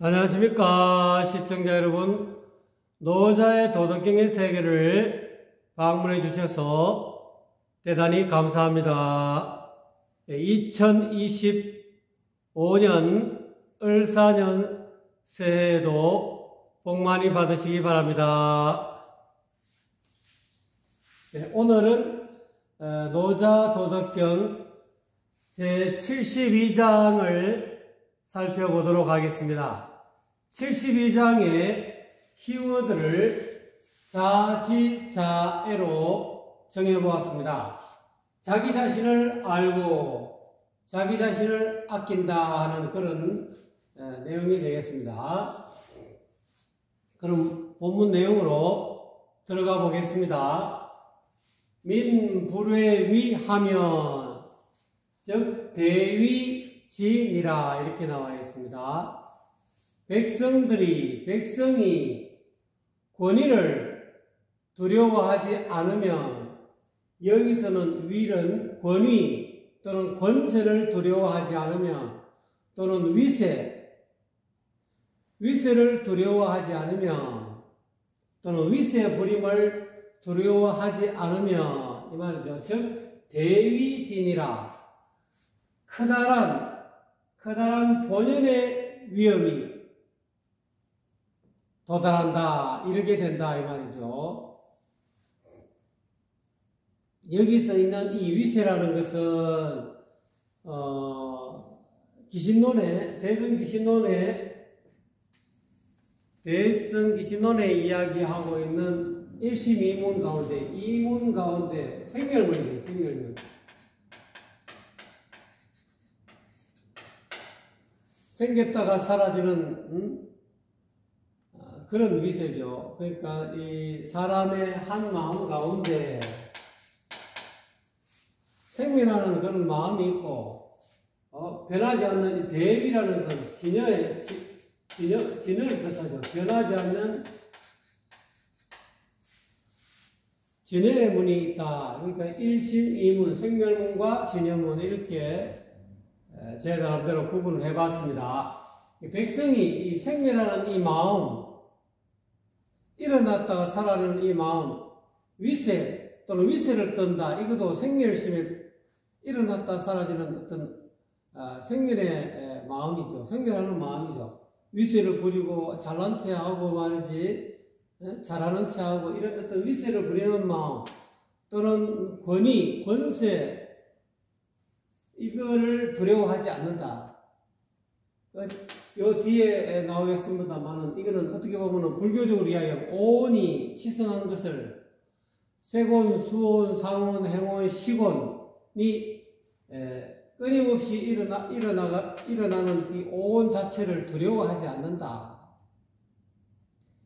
안녕하십니까 시청자 여러분. 노자의 도덕경의 세계를 방문해 주셔서 대단히 감사합니다. 2025년 을사년 새해에도 복 많이 받으시기 바랍니다. 오늘은 노자 도덕경 제72장을 살펴보도록 하겠습니다. 72장의 키워드를 자지자애로 정해보았습니다. 자기 자신을 알고 자기 자신을 아낀다 하는 그런 내용이 되겠습니다. 그럼 본문 내용으로 들어가 보겠습니다. 민불회위하면 즉 대위진이라 이렇게 나와 있습니다. 백성이 권위를 두려워하지 않으면, 여기서는 위는 권위 또는 권세를 두려워하지 않으면, 또는 위세를 두려워하지 않으면, 또는 위세 부림을 두려워하지 않으면 이 말이죠. 즉 대위진이라 커다란 본연의 위험이 도달한다, 이렇게 된다 이 말이죠. 여기서 있는 이 위세라는 것은 대성귀신론에 이야기하고 있는 1심 2문 가운데 생멸문이에요. 생멸문. 생겼다가 사라지는 그런 위세죠. 그러니까 이 사람의 한 마음 가운데 생명하는 그런 마음이 있고, 변하지 않는 이 대비라는 선, 진을 뜻하죠. 변하지 않는 진여의 문이 있다. 그러니까 1심 2문, 생멸문과 진여문 이렇게 제 나름대로 구분을 해봤습니다. 백성이 이 생멸하는 이 마음, 일어났다가 사라지는 이 마음, 위세 또는 위세를 떤다. 이것도 생멸심에 일어났다 사라지는 어떤 생멸의 마음이죠. 생멸하는 마음이죠. 위세를 부리고 잘난 체하고 말이지, 잘하는 체하고 이런 어떤 위세를 부리는 마음, 또는 권위, 권세, 이거를 두려워하지 않는다. 요 뒤에 나오겠습니다만은, 이거는 어떻게 보면 불교적으로 이야기하면 오온이 치성한 것을 세곤, 수온, 상온, 행온, 시곤이 끊임없이 일어나는 이 오온 자체를 두려워하지 않는다.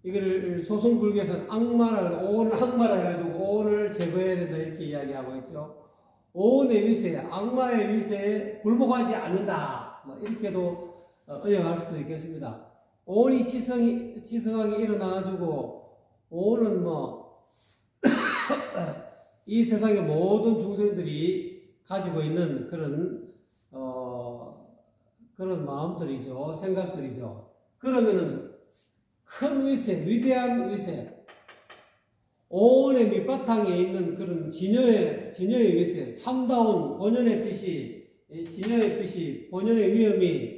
이거를 소승불교에서는 악마라, 오온을 악마라 해가지고 오온을 제거해야 된다 이렇게 이야기하고 있죠. 오온의 위세, 악마의 위세에 굴복하지 않는다. 이렇게도 의역할 수도 있겠습니다. 오온이 치성하게 일어나가지고, 오온은 이 세상의 모든 중생들이 가지고 있는 그런 마음들이죠. 생각들이죠. 그러면은 큰 위세, 위대한 위세, 오온의 밑바탕에 있는 그런 진여의 위세, 참다운 본연의 빛이, 진여의 빛이, 본연의 위엄이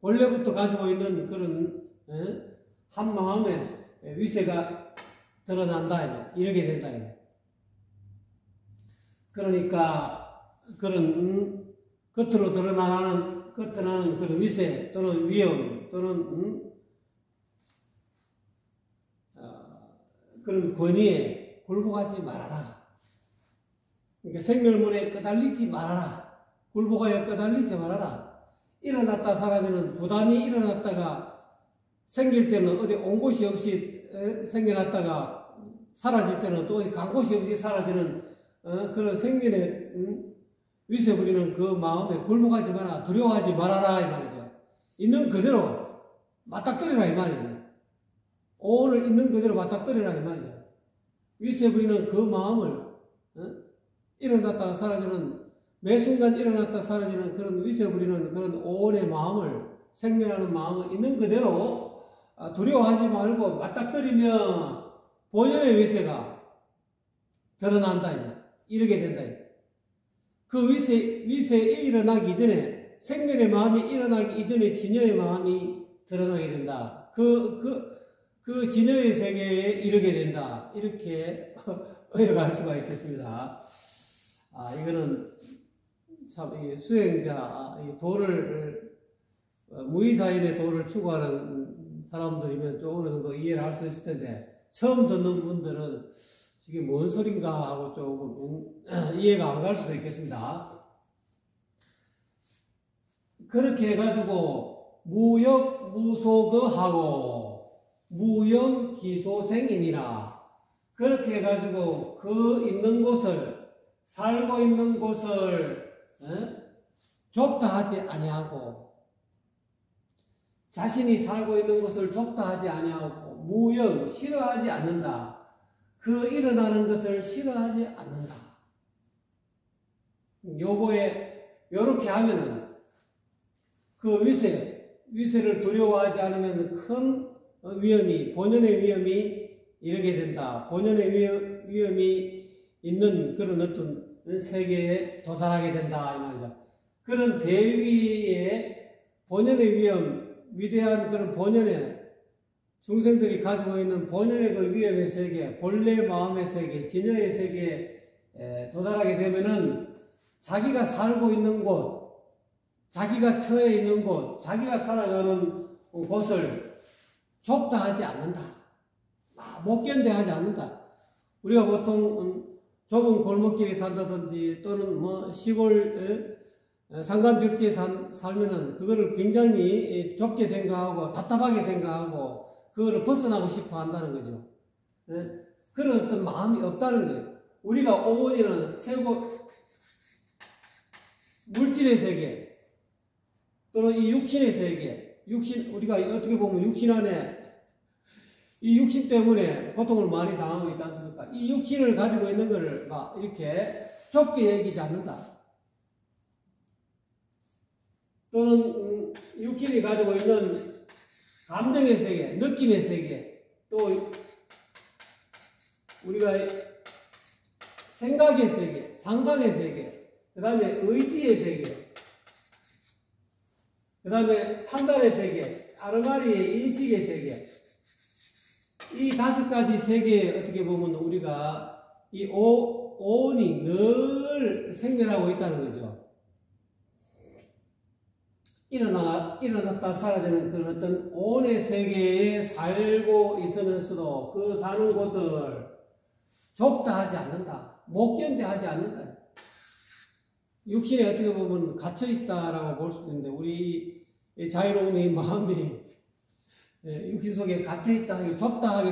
본래부터 가지고 있는 그런 한 마음의 위세가 드러난다, 이렇게 된다. 그러니까 그런 겉으로 드러나는 그런 위세 또는 위엄 또는 그런 권위에 굴복하지 말아라. 그러니까 생멸문에 끄달리지 말아라. 굴복하여 끄달리지 말아라. 일어났다 사라지는, 부단히 일어났다가 생길 때는 어디 온 곳이 없이 생겨났다가 사라질 때는 또 어디 간 곳이 없이 사라지는 그런 생명의 위세 부리는 그 마음에 굴복하지 마라. 두려워하지 말아라 이 말이죠. 있는 그대로 맞닥뜨리라 이 말이죠. 오늘 있는 그대로 맞닥뜨리라 이 말이죠. 위세 부리는 그 마음을 일어났다가 사라지는, 매 순간 일어났다 사라지는 그런 위세 부리는 그런 오온의 마음을 생명이라는 마음을 있는 그대로 두려워하지 말고 맞닥뜨리면 본연의 위세가 드러난다. 이렇게 된다. 그 위세에 일어나기 전에, 생명의 마음이 일어나기 이전에 진여의 마음이 드러나게 된다. 그 진여의 세계에 이르게 된다. 이렇게 의역할 수가 있겠습니다. 이거는 참 수행자, 도를, 무의사인의 도를 추구하는 사람들이면 좀 어느 정도 이해를 할 수 있을 텐데, 처음 듣는 분들은 이게 뭔 소린가 하고 조금 이해가 안 갈 수도 있겠습니다. 그렇게 해가지고 무역무소거하고 무염기소생이니라. 그렇게 해가지고 그 있는 곳을, 살고 있는 곳을 좁다 하지 아니하고, 자신이 살고 있는 곳을 좁다 하지 아니하고, 무염, 싫어하지 않는다. 그 일어나는 것을 싫어하지 않는다. 요렇게 하면은 그 위세를 두려워하지 않으면 큰 위험이, 본연의 위험이 이르게 된다. 본연의 위험이 있는 그런 어떤 세계에 도달하게 된다. 이 말이죠. 그런 대위의 본연의 위험, 위대한 그런 본연의 중생들이 가지고 있는 본연의 그 위험의 세계, 본래 마음의 세계, 진여의 세계에 도달하게 되면은 자기가 살고 있는 곳, 자기가 처해 있는 곳, 자기가 살아가는 곳을 좁다 하지 않는다. 못 견뎌하지 않는다. 우리가 보통 좁은 골목길에 산다든지 또는 뭐 시골 산간벽지에 살면은 그거를 굉장히 좁게 생각하고 답답하게 생각하고 그거를 벗어나고 싶어 한다는 거죠. 그런 어떤 마음이 없다는 거예요. 우리가 오원이는 물질의 세계 또는 이 육신의 세계, 우리가 어떻게 보면 육신 안에 이 육신 때문에 고통을 많이 당하고 있지 않습니까? 이 육신을 가지고 있는 것을 막 이렇게 좁게 얘기하지 않는다. 또는 육신이 가지고 있는 감정의 세계, 느낌의 세계, 또 우리가 생각의 세계, 상상의 세계, 그 다음에 의지의 세계, 그 다음에 판단의 세계, 아르마리의 인식의 세계, 이 5가지 세계에 어떻게 보면 우리가 이 오온이 늘 생겨나고 있다는 거죠. 일어났다 사라지는 그런 어떤 오온의 세계에 살고 있으면서도 그 사는 곳을 좁다 하지 않는다. 못 견뎌 하지 않는다. 육신에 어떻게 보면 갇혀있다라고 볼 수도 있는데, 우리 자유로운 이 마음이 육신 속에 갇혀있다, 좁다 하게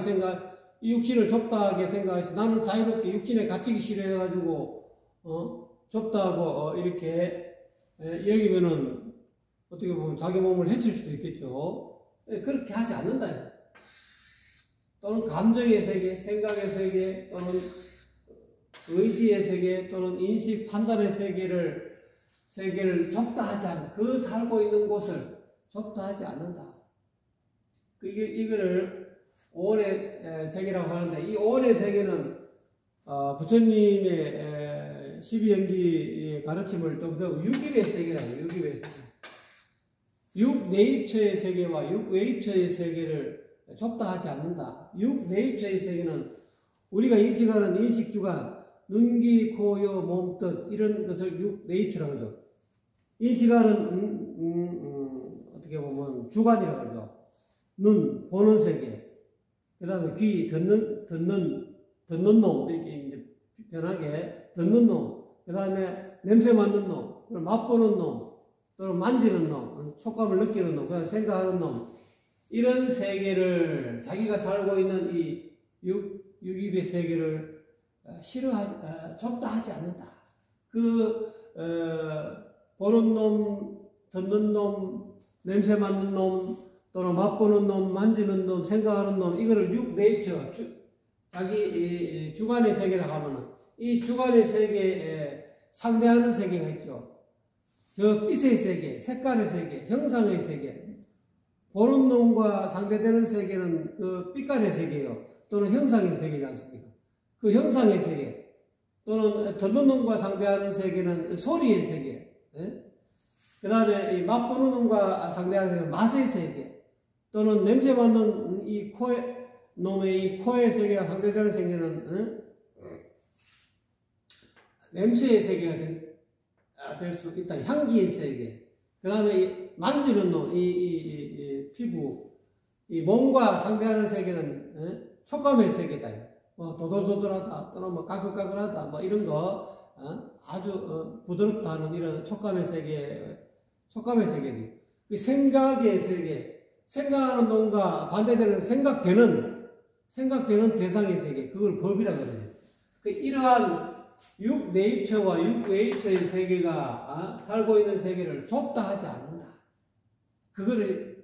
이 육신을 좁다 하게 생각해서 나는 자유롭게 육신에 갇히기 싫어해가지고, 좁다고 이렇게 여기면은 어떻게 보면 자기 몸을 해칠 수도 있겠죠. 그렇게 하지 않는다. 또는 감정의 세계, 생각의 세계, 또는 의지의 세계, 또는 인식, 판단의 세계를 좁다 하지 않는다. 그 살고 있는 곳을 좁다 하지 않는다. 이거를 오온의 세계라고 하는데, 이 오온의 세계는 부처님의 12연기의 가르침을 좀 배우고 6일의 세계라고 해요. 6일의 세계. 6내입처의 세계와 6외입처의 세계를 좁다 하지 않는다. 6내입처의 세계는 우리가 인식하는 인식주관, 눈, 귀, 코, 여, 몸, 뜻 이런 것을 6내입처라고 하죠. 인식하는 어떻게 보면 주관이라고 하죠. 눈, 보는 세계, 그 다음에 귀, 듣는 놈, 이렇게 편하게 듣는 놈, 그 다음에 냄새 맡는 놈, 그리고 맛보는 놈, 또는 만지는 놈, 촉감을 느끼는 놈, 그냥 생각하는 놈, 이런 세계를 자기가 살고 있는 이 육입의 세계를 좁다 하지 않는다. 보는 놈, 듣는 놈, 냄새 맡는 놈, 또는 맛보는 놈, 만지는 놈, 생각하는 놈, 이거를 6내입처, 자기 주관의 세계라고 하면은 이 주관의 세계에 상대하는 세계가 있죠. 저 빛의 세계, 색깔의 세계, 형상의 세계, 보는 놈과 상대되는 세계는 그 빛깔의 세계요, 또는 형상의 세계지 않습니까? 그 형상의 세계, 또는 듣는 놈과 상대하는 세계는 소리의 세계, 그 다음에 이 맛보는 놈과 상대하는 세계는 맛의 세계, 또는 냄새 맡는 이 코의 놈의 이 코의 세계와 상대되는 세계는 냄새의 세계가 될 수 있다. 향기의 세계. 그 다음에 만지는 놈, 이 피부, 이 몸과 상대하는 세계는 촉감의 세계다. 뭐 도돌도돌하다, 또는 뭐 까끌까끌하다, 뭐 이런 거 아주 부드럽다 하는 이런 촉감의 세계지. 그 생각의 세계, 생각하는 놈과 반대되는 생각되는 대상의 세계, 그걸 법이라고 하거든요. 그 이러한 육네이처와 육웨이처의 세계가 살고 있는 세계를 좁다 하지 않는다. 그거를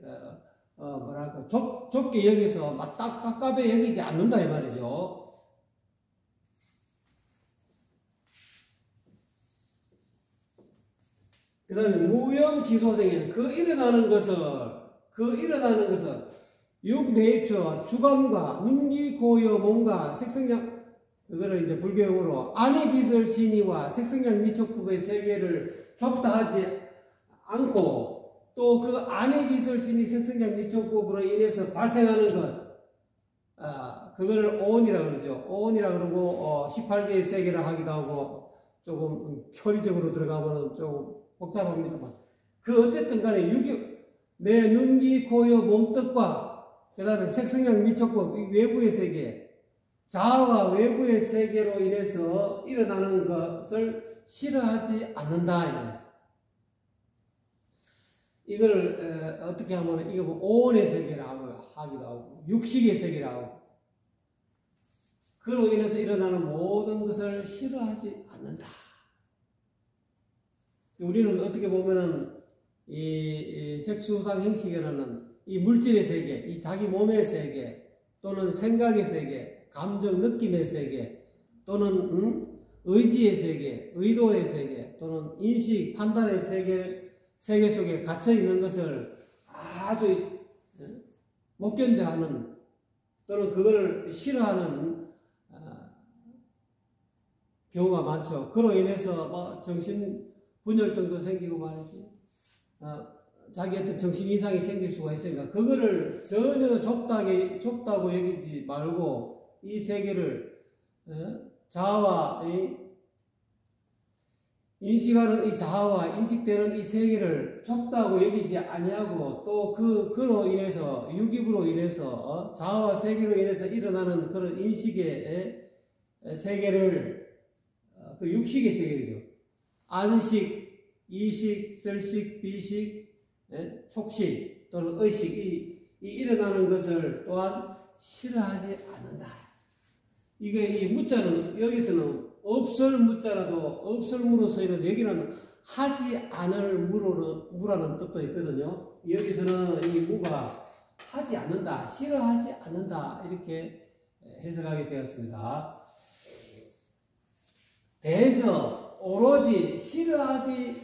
뭐랄까 좁게 여기서 막 깝깝해 여기지 않는다 이 말이죠. 그 다음에 무형기소생에는 그 일어나는 것을 육네이처 주감과 눈기고여 몸과 색성량, 그거를 이제 불교용어로 안이비설 신이와 색성량 미촉법의 세계를 좁다 하지 않고, 또 그 안이비설 신이 색성량 미촉법으로 인해서 발생하는 것, 그거를 오온이라고 그러죠. 오온이라고 그러고 18개의 세계를 하기도 하고, 조금 효리적으로 들어가면 조금 복잡합니다만, 그 어쨌든 간에 내 눈기 고여 몸뜻과 그 다음에 색성량 미촉법, 이 외부의 세계, 자아와 외부의 세계로 인해서 일어나는 것을 싫어하지 않는다. 이걸 어떻게 하면 이거 뭐 오온의 세계라고 하기도 하고 육식의 세계라고, 그로 인해서 일어나는 모든 것을 싫어하지 않는다. 우리는 어떻게 보면은 이 색수상 행식이라는 이 물질의 세계, 이 자기 몸의 세계, 또는 생각의 세계, 감정, 느낌의 세계, 또는 의지의 세계, 의도의 세계, 또는 인식, 판단의 세계 속에 갇혀 있는 것을 아주 못 견뎌하는, 또는 그거를 싫어하는 경우가 많죠. 그로 인해서 정신 분열증도 생기고 말이지, 자기한테 정신 이상이 생길 수가 있으니까 그거를 전혀 좁다고 여기지 말고, 이 세계를 자아와 인식하는 이 자아와 인식되는 이 세계를 좁다고 여기지 아니하고, 또 그로 인해서 유깁으로 인해서 자아와 세계로 인해서 일어나는 그런 인식의 세계를 그 육식의 세계죠. 안식, 이식, 설식, 비식, 촉식 또는 의식, 이 일어나는 것을 또한 싫어하지 않는다. 이게 이 무자는 여기서는 없을 무자라도 없을 무로 쓰이는, 여기는 하지 않을 무라는 뜻도 있거든요. 여기서는 이 무가 하지 않는다, 싫어하지 않는다 이렇게 해석하게 되었습니다. 대저 오로지 싫어하지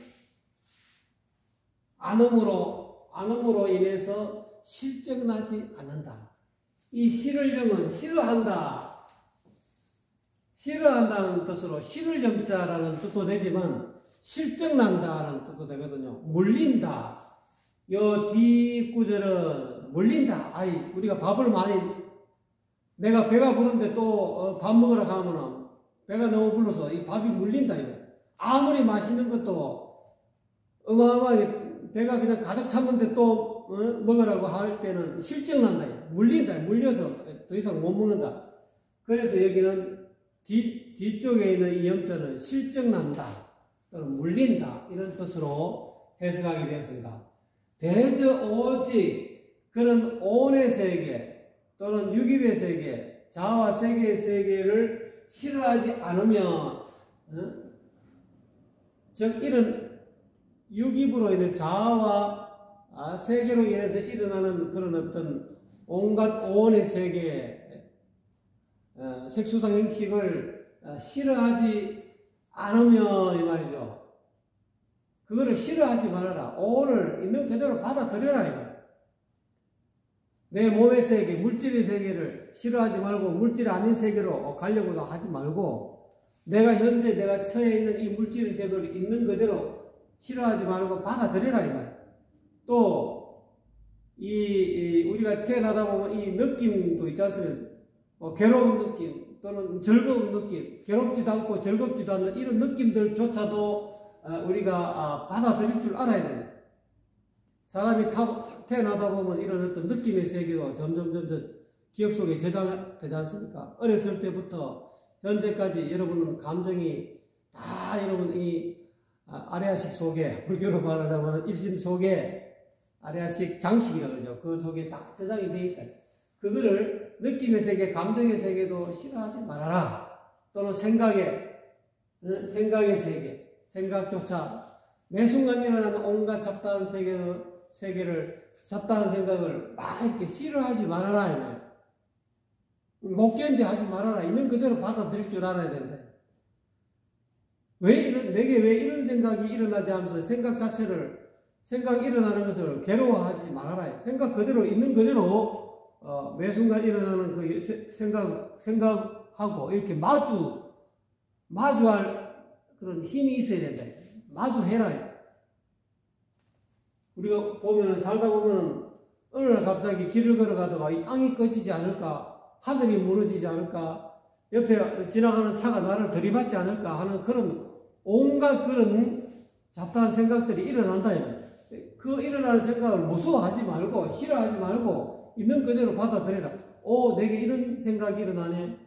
않음으로 인해서 실증나지 않는다. 이 싫으려면 싫어한다는 뜻으로 싫을 염자라는 뜻도 되지만 실증난다라는 뜻도 되거든요. 물린다. 요 뒷구절은 물린다. 우리가 밥을 내가 배가 부른데 또 밥 먹으러 가면은 배가 너무 불러서 이 밥이 물린다. 아무리 맛있는 것도 어마어마하게 배가 그냥 가득 찼는데 또 먹으라고 할 때는 실증난다. 물린다. 물려서 더 이상 못 먹는다. 그래서 여기는 뒤쪽에 있는 이 염자는 실증난다 또는 물린다 이런 뜻으로 해석하게 되었습니다. 대저 오직 그런 오온의 세계 또는 유깁의 세계, 자아와 세계의 세계를 싫어하지 않으면, 즉 이런 유깁으로 인해 자아와 세계로 인해서 일어나는 그런 어떤 온갖 오온의 세계, 색수상 형식을 싫어하지 않으면 이 말이죠. 그거를 싫어하지 말아라. 오늘 있는 그대로 받아들여라. 이거. 내 몸의 세계, 물질의 세계를 싫어하지 말고 물질 아닌 세계로 가려고도 하지 말고 내가 현재 내가 처해 있는 이 물질의 세계를 있는 그대로 싫어하지 말고 받아들여라. 이 말. 또 우리가 태어나다 보면 이 느낌도 있지 않습니까? 괴로운 느낌 또는 즐거운 느낌, 괴롭지도 않고 즐겁지도 않는 이런 느낌들조차도 우리가 받아들일 줄 알아야 돼요. 사람이 태어나다 보면 이런 어떤 느낌의 세계가 점점 기억 속에 저장되지 않습니까? 어렸을 때부터 현재까지 여러분은 감정이 다 여러분 이 아레아식 속에, 불교로 말하자면 일심 속에 아레아식 장식이라고 그러죠. 그 속에 다 저장이 되어 있다. 그거를 느낌의 세계, 감정의 세계도 싫어하지 말아라. 또는 생각의 세계, 생각조차 매 순간 일어나는 온갖 잡다한 잡다한 생각을 막 이렇게 싫어하지 말아라. 못 견뎌하지 말아라. 있는 그대로 받아들일 줄 알아야 된다. 내게 왜 이런 생각이 일어나지 하면서 생각이 일어나는 것을 괴로워하지 말아라. 생각 그대로, 있는 그대로, 매 순간 일어나는 그 생각하고 이렇게 마주할 그런 힘이 있어야 된다. 마주해라. 우리가 보면은, 살다 보면은, 어느 날 갑자기 길을 걸어가다가 이 땅이 꺼지지 않을까, 하늘이 무너지지 않을까, 옆에 지나가는 차가 나를 들이받지 않을까 하는 그런 온갖 그런 잡다한 생각들이 일어난다. 그 일어나는 생각을 무서워하지 말고, 싫어하지 말고, 있는 그대로 받아들여라. 내게 이런 생각이 일어나네.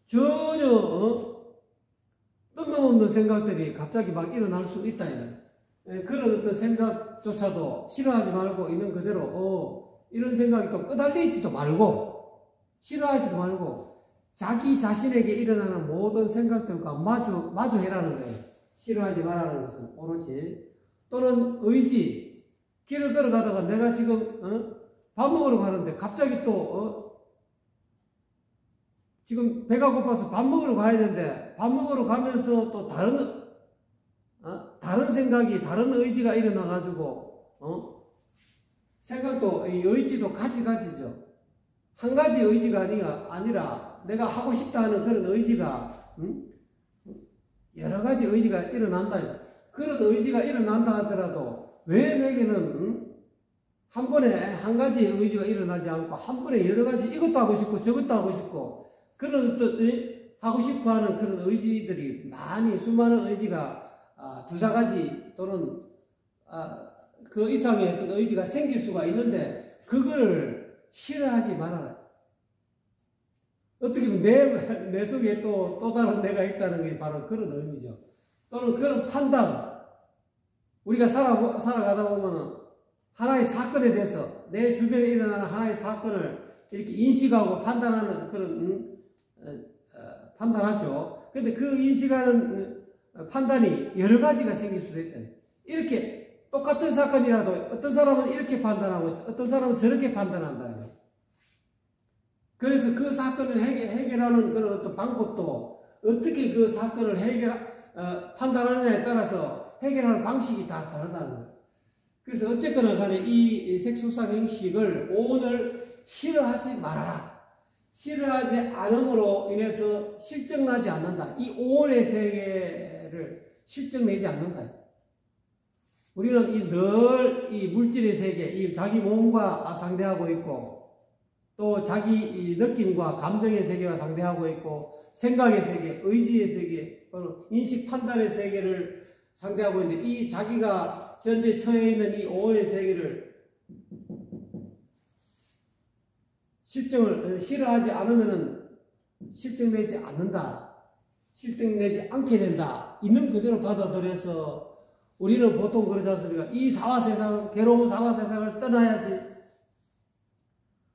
전혀, 뜬금없는 생각들이 갑자기 막 일어날 수 있다. 그런 어떤 생각조차도 싫어하지 말고, 있는 그대로, 이런 생각이 또 끄달리지도 말고, 싫어하지도 말고, 자기 자신에게 일어나는 모든 생각들과 마주해라는 거예요. 싫어하지 말라는 것은 오로지. 또는 의지. 길을 걸어가다가 내가 지금 밥 먹으러 가는데 갑자기 또 지금 배가 고파서 밥 먹으러 가야 되는데 밥 먹으러 가면서 또 다른 생각이, 다른 의지가 일어나 가지고 생각도, 이 의지도 가지가지죠. 한 가지 의지가 아니라 내가 하고 싶다 하는 그런 의지가 여러 가지 의지가 일어난다. 그런 의지가 일어난다 하더라도 왜 내게는 한 번에 한 가지 의지가 일어나지 않고 한 번에 여러 가지 이것도 하고 싶고 저것도 하고 싶고 그런 어떤 하고 싶어 하는 그런 의지들이 수많은 의지가 두세 가지 또는 그 이상의 어떤 의지가 생길 수가 있는데 그거를 싫어하지 말아라. 어떻게 보면 내 속에 또 다른 내가 있다는 게 바로 그런 의미죠. 또는 그런 판단. 우리가 살아가다 보면은 하나의 사건에 대해서 내 주변에 일어나는 하나의 사건을 이렇게 인식하고 판단하는 그런, 판단하죠. 근데 그 인식하는 판단이 여러 가지가 생길 수도 있다. 이렇게 똑같은 사건이라도 어떤 사람은 이렇게 판단하고 어떤 사람은 저렇게 판단한다는 거예요. 그래서 그 사건을 해결하는 그런 어떤 방법도 어떻게 그 사건을 판단하느냐에 따라서 해결하는 방식이 다 다르다는 거예요. 그래서 어쨌거나 간에 이 색소상 행식을 오늘 싫어하지 말아라. 싫어하지 않음으로 인해서 실증나지 않는다. 이 오온의 세계를 실증내지 않는다. 우리는 늘 이 물질의 세계, 이 자기 몸과 상대하고 있고 또 자기 느낌과 감정의 세계와 상대하고 있고 생각의 세계, 의지의 세계, 인식 판단의 세계를 상대하고 있는데 이 자기가 현재 처해 있는 이 오온의 세계를 싫어하지 않으면은 실증내지 않는다. 실증내지 않게 된다. 있는 그대로 받아들여서 우리는 보통 그러지 않습니까? 이 사화세상, 괴로운 사화세상을 떠나야지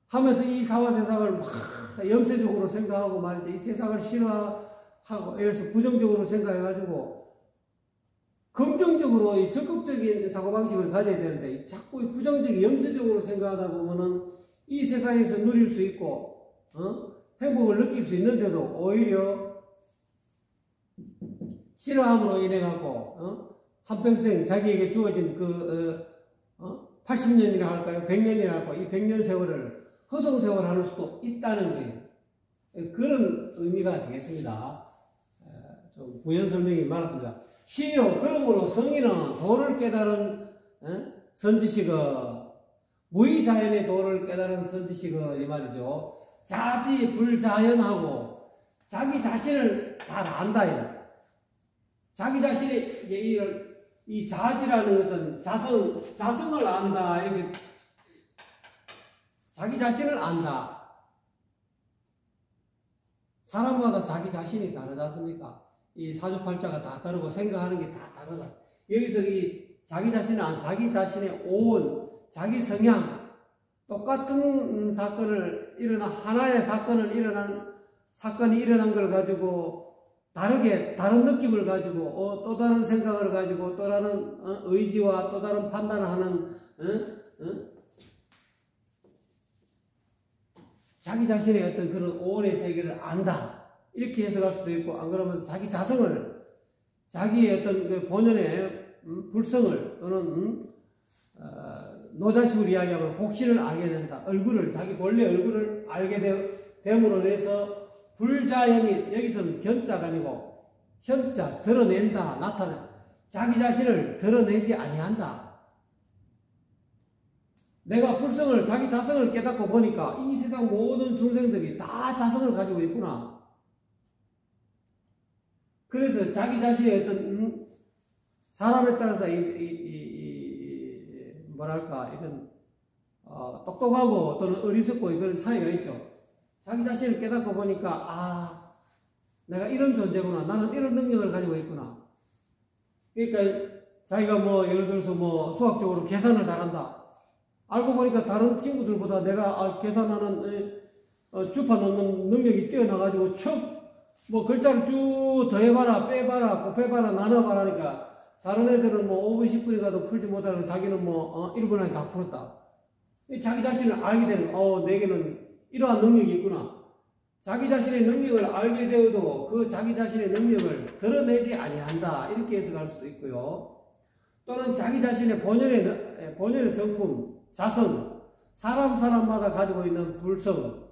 하면서 이 사화세상을 막 염세적으로 생각하고 말이죠. 이 세상을 싫어하고 이래서 부정적으로 생각해가지고 긍정적으로 이 적극적인 사고방식을 가져야 되는데 자꾸 부정적인 염세적으로 생각하다 보면은 이 세상에서 누릴 수 있고 행복을 느낄 수 있는데도 오히려 싫어함으로 인해 갖고 한평생 자기에게 주어진 80년이라 할까요? 100년이라 할까요? 이 100년 세월을 허송세월 할 수도 있다는 거예요. 그런 의미가 되겠습니다. 좀 부연 설명이 많았습니다. 시로 그러므로 성인은 도를 깨달은 선지식어, 무의자연의 도를 깨달은 선지식어 이 말이죠. 자지불자연하고 자기 자신을 잘 안다. 자기 자신의 이 자지라는 것은 자성을 안다. 이렇게 자기 자신을 안다. 사람마다 자기 자신이 다르지 않습니까? 이 사주팔자가 다 다르고 생각하는 게 다 다르다. 여기서 이 자기 자신을 안, 자기 자신의 오온, 자기 성향, 똑같은 하나의 사건이 일어난 걸 가지고 다른 느낌을 가지고 또 다른 생각을 가지고 또 다른 의지와 또 다른 판단을 하는 자기 자신의 어떤 그런 오온의 세계를 안다. 이렇게 해석할 수도 있고, 안 그러면 자기 자성을, 자기의 어떤 그 본연의 불성을 또는 노자식으로 이야기하면 복신을 알게 된다. 자기 본래 얼굴을 알게 됨으로 해서 불자연이, 여기서는 견자가 아니고 현자, 드러낸다, 나타낸다. 자기 자신을 드러내지 아니한다. 내가 자기 자성을 깨닫고 보니까 이 세상 모든 중생들이 다 자성을 가지고 있구나. 그래서 자기 자신의 어떤 사람에 따라서 뭐랄까 이런 똑똑하고 또는 어리석고 이런 차이가 있죠. 자기 자신을 깨닫고 보니까 내가 이런 존재구나. 나는 이런 능력을 가지고 있구나. 그러니까 자기가 예를 들어서 수학적으로 계산을 잘한다. 알고 보니까 다른 친구들보다 내가 계산하는 주파 놓는 능력이 뛰어나가지고 글자를 쭉 더해봐라, 빼봐라, 곱해봐라, 나눠봐라 하니까 다른 애들은 5분, 10분이 가도 풀지 못하고 자기는 1분 안에 다 풀었다. 자기 자신을 알게 되는, 내게는 이러한 능력이 있구나. 자기 자신의 능력을 알게 되어도 그 자기 자신의 능력을 드러내지 아니한다. 이렇게 해석할 수도 있고요. 또는 자기 자신의 본연의 성품, 자성, 사람마다 가지고 있는 불성,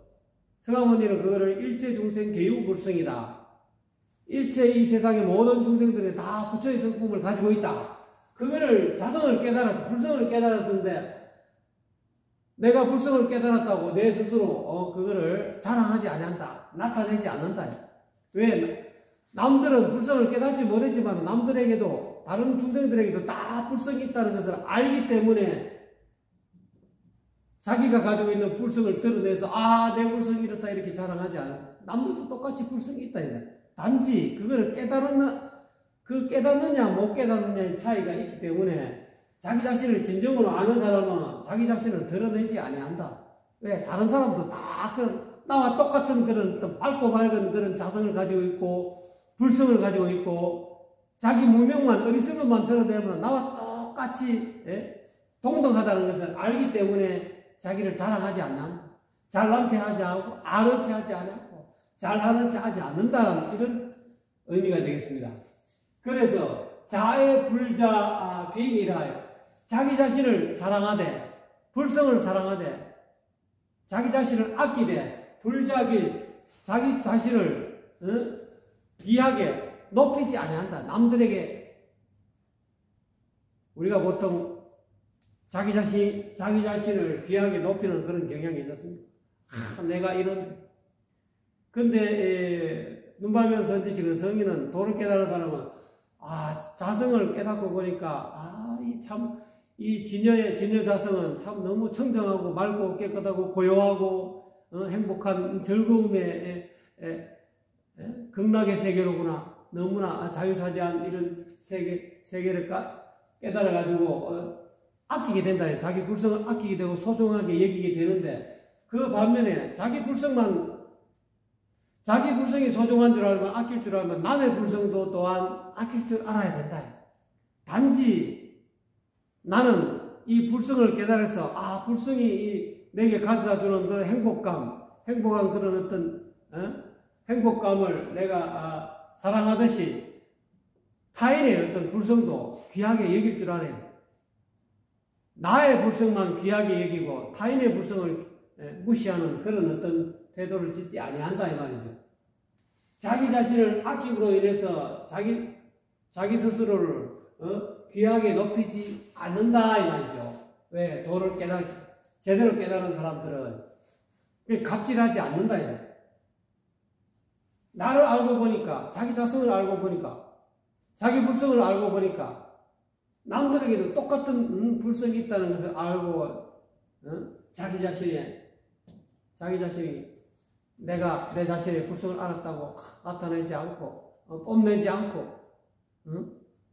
성화문리는 그거를 일체중생 개유불성이다. 일체 이 세상의 모든 중생들이 다 부처의 성품을 가지고 있다. 그거를 자성을 깨달아서 불성을 깨달았는데 내가 불성을 깨달았다고 내 스스로 그거를 자랑하지 않는다. 나타내지 않는다. 왜? 남들은 불성을 깨닫지 못했지만 남들에게도 다른 중생들에게도 다 불성이 있다는 것을 알기 때문에 자기가 가지고 있는 불성을 드러내서 내 불성이 이렇다 이렇게 자랑하지 않는다. 남들도 똑같이 불성이 있다. 단지 그거를 깨닫느냐 못 깨닫느냐의 차이가 있기 때문에 자기 자신을 진정으로 아는 사람은 자기 자신을 드러내지 아니한다. 왜? 다른 사람도 다 나와 똑같은 그런 밝고 밝은 그런 자성을 가지고 있고 불성을 가지고 있고 자기 무명만 어리석음만 드러내면 나와 똑같이 동등하다는 것을 알기 때문에 자기를 자랑하지 않는다. 잘난 체 하지 않고 아는 체 하지 않고 잘하는 체 하지 않는다. 이런 의미가 되겠습니다. 그래서 자의 불자 귀인이라 자기 자신을 사랑하되 불성을 사랑하되 자기 자신을 아끼되 불자길 자기 자신을 귀하게 높이지 아니한다. 남들에게 우리가 보통 자기 자신을 귀하게 높이는 그런 경향이 있었습니다. 내가 근데 눈발견 선지식은 성인은 도를 깨달은 사람은 자성을 깨닫고 보니까 이 진여 자성은 참 너무 청정하고 맑고 깨끗하고 고요하고 행복한 즐거움의 극락의 세계로구나. 너무나 자유자재한 이런 세계를 깨달아가지고 아끼게 된다. 자기 불성을 아끼게 되고 소중하게 여기게 되는데 그 반면에 자기 불성이 소중한 줄 알면 아낄 줄 알면 남의 불성도 또한 아낄 줄 알아야 된다. 단지 나는 이 불성을 깨달아서 불성이 내게 가져다 주는 그런 행복한 그런 어떤 행복감을 내가 사랑하듯이 타인의 어떤 불성도 귀하게 여길 줄 알아요. 나의 불성만 귀하게 여기고 타인의 불성을 무시하는 그런 어떤 태도를 짓지 아니한다 이 말이죠. 자기 자신을 아낌으로 인해서 자기 스스로를 귀하게 높이지 않는다 이 말이죠. 왜? 도를 제대로 깨달은 사람들은 갑질하지 않는다 이 말이죠. 나를 알고 보니까, 자기 자성을 알고 보니까, 자기 불성을 알고 보니까 남들에게도 똑같은 불성이 있다는 것을 알고 자기 자신이 내가 내 자신의 불성을 알았다고 나타내지 않고 뽐내지 않고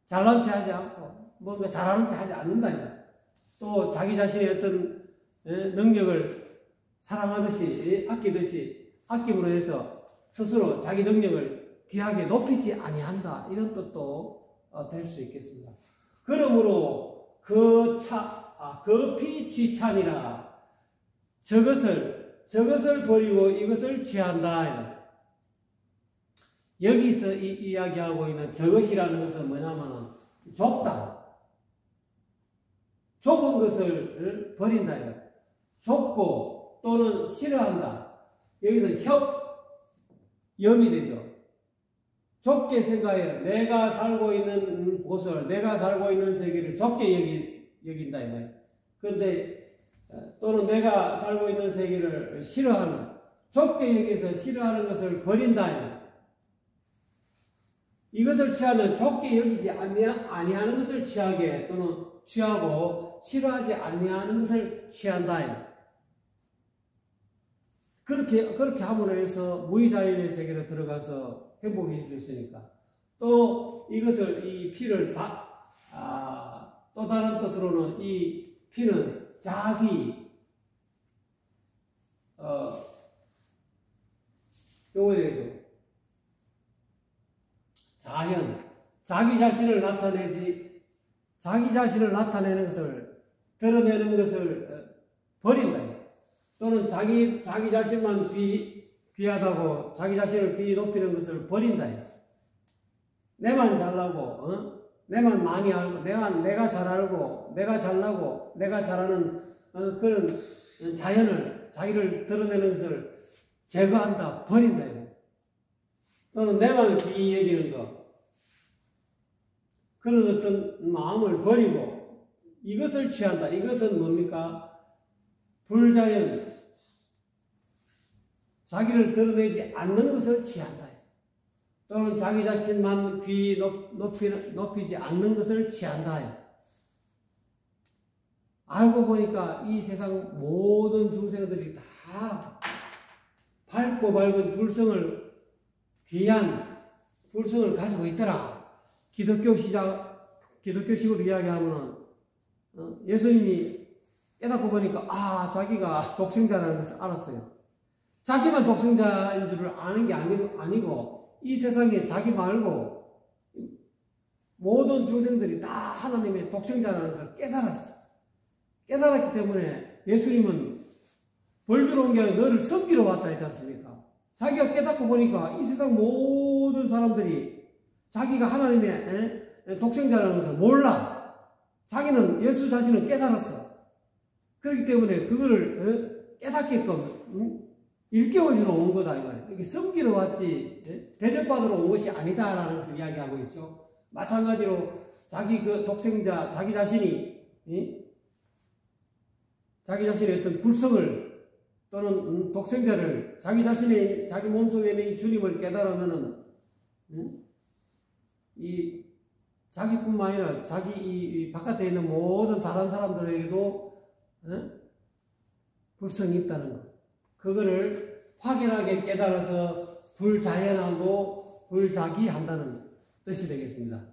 잘난 체 하지 않고 뭔가 잘하는 체 하지 않는다. 또 자기 자신의 어떤 능력을 사랑하듯이 아끼듯이 아낌으로 해서 스스로 자기 능력을 귀하게 높이지 아니한다. 이런 뜻도 될 수 있겠습니다. 그러므로 그 피취찬이라 저것을 버리고 이것을 취한다. 여기서 이야기하고 있는 저것이라는 것은 뭐냐면 좁다. 좁은 것을 버린다. 좁고 또는 싫어한다. 여기서 염이 되죠. 좁게 생각해요. 내가 살고 있는 곳을, 내가 살고 있는 세계를 좁게 여긴다. 그런데 또는 내가 살고 있는 세계를 싫어하는, 좁게 여기서 싫어하는 것을 버린다. 이것을 취하는 좁게 여기지 아니하는 것을 취하게 또는 취하고 싫어하지 아니하는 것을 취한다. 그렇게 함으로 해서 무의자연의 세계로 들어가서 행복해질 수 있으니까. 또 이것을, 이 피를 또 다른 뜻으로는 이 피는 요거 되죠. 자기 자신을 나타내는 것을, 드러내는 것을 버린다. 또는 자기 자신만 귀하다고 자기 자신을 귀히 높이는 것을 버린다. 내만 잘나고, 내만 많이 알고, 내가 잘 알고, 내가 잘나고, 내가 잘하는 그런 자기를 드러내는 것을 제거한다, 버린다. 또는 내만 귀히 여기는 것, 그런 어떤 마음을 버리고 이것을 취한다. 이것은 뭡니까? 불자연, 자기를 드러내지 않는 것을 취한다. 또는 자기 자신만 귀히 높이지 않는 것을 취한다. 알고 보니까 이 세상 모든 중생들이 다 밝고 밝은 귀한 불성을 가지고 있더라. 기독교식으로 이야기하면 예수님이 깨닫고 보니까 자기가 독생자라는 것을 알았어요. 자기만 독생자인 줄을 아는 게 아니고 이 세상에 자기 말고 모든 중생들이 다 하나님의 독생자라는 것을 깨달았어. 깨달았기 때문에 예수님은 벌 주러 온 게 아니라 너를 섬기러 왔다 했지 않습니까? 자기가 깨닫고 보니까 이 세상 모든 사람들이 자기가 하나님의 독생자라는 것을 몰라. 자기는 예수 자신은 깨달았어. 그렇기 때문에 그거를 깨닫게끔 일깨워주러 온 거다 이 말이에요. 이렇게 섬기러 왔지 대접받으러 온 것이 아니다라는 것을 이야기하고 있죠. 마찬가지로 자기 그 독생자, 자기 자신의 어떤 불성을 또는 독생자를 자기 몸속에 있는 이 주님을 깨달으면은 이 자기뿐만 아니라 자기 이 바깥에 있는 모든 다른 사람들에게도 불성이 있다는 것. 그거를 확연하게 깨달아서 불자연하고 불자기한다는 뜻이 되겠습니다.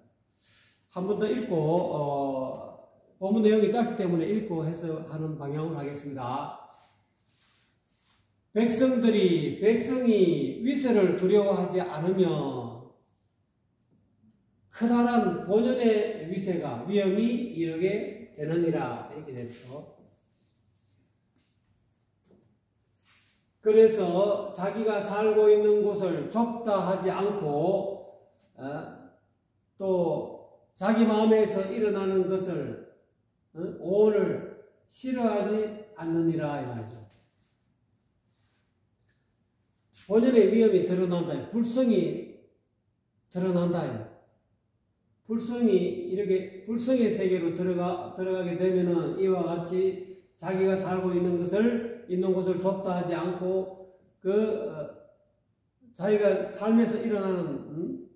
한 번 더 읽고 본문 내용이 짧기 때문에 읽고 해석하는 방향으로 하겠습니다. 백성이 위세를 두려워하지 않으며 크다란 본연의 위험이 이르게 되느니라. 이렇게 됐죠. 그래서 자기가 살고 있는 곳을 좁다 하지 않고 또 자기 마음에서 일어나는 것을 오온을 싫어하지 않느니라 이 말이죠. 본연의 위험이 드러난다. 불성이 드러난다. 불성이 이렇게 불성의 세계로 들어가게 되면은 이와 같이 자기가 살고 있는 곳을 좁다 하지 않고 자기가 삶에서 일어나는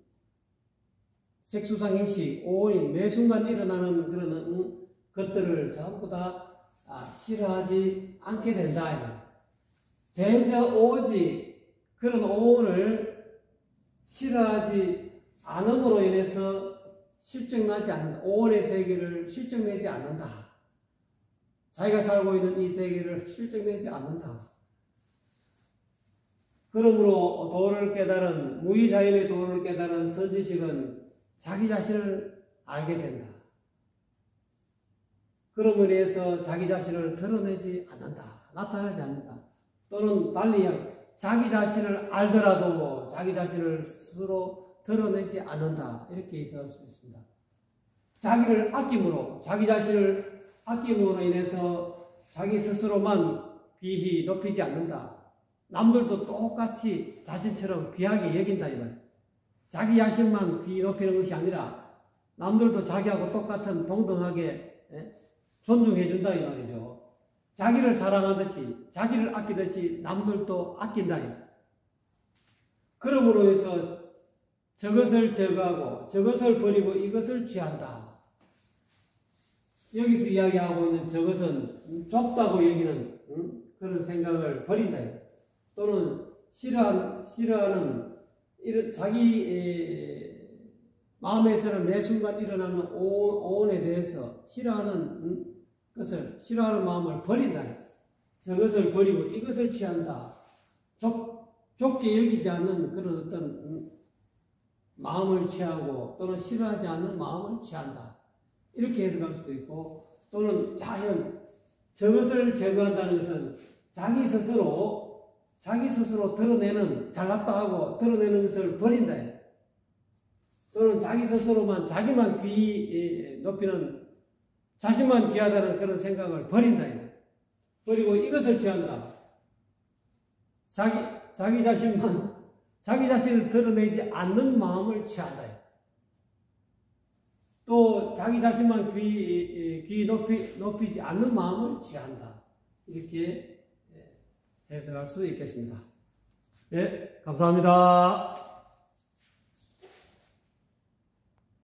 색수상 행시, 오온이 매 순간 일어나는 그런 것들을 전부 다 싫어하지 않게 된다. 대저 오지 그런 오온을 싫어하지 않음으로 인해서 실증나지 않는다. 오온의 세계를 실증내지 않는다. 자기가 살고 있는 이 세계를 실증내지 않는다. 그러므로 도를 깨달은 무의자연의 도를 깨달은 선지식은 자기 자신을 알게 된다. 그러므로 인해서 자기 자신을 드러내지 않는다. 나타나지 않는다. 또는 달리 자기 자신을 알더라도 자기 자신을 스스로 드러내지 않는다. 이렇게 해석할 수 있습니다. 자기를 아낌으로, 자기 자신을 아낌으로 인해서 자기 스스로만 귀히 높이지 않는다. 남들도 똑같이 자신처럼 귀하게 여긴다 이 말. 자기 자신만 귀히 높이는 것이 아니라 남들도 자기하고 똑같은 동등하게 존중해 준다 이 말이죠. 자기를 사랑하듯이 자기를 아끼듯이 남들도 아낀다. 그러므로 해서 저것을 제거하고 저것을 버리고 이것을 취한다. 여기서 이야기하고 있는 저것은 좁다고 여기는 그런 생각을 버린다. 또는 싫어하는 자기 마음에서는 매 순간 일어나는 오온에 대해서 싫어하는 마음을 버린다. 저것을 버리고 이것을 취한다. 좁게 여기지 않는 그런 어떤 마음을 취하고 또는 싫어하지 않는 마음을 취한다. 이렇게 해석할 수도 있고 또는 자연, 저것을 제거한다는 것은 자기 스스로 드러내는 잘났다 하고 드러내는 것을 버린다. 또는 자기 스스로만 자기만 귀히 높이는 자신만 귀하다는 그런 생각을 버린다. 그리고 이것을 취한다. 자기 자신을 드러내지 않는 마음을 취한다. 또 자기 자신만 귀히 높이지 않는 마음을 취한다. 이렇게 해석할 수 있겠습니다. 네, 감사합니다.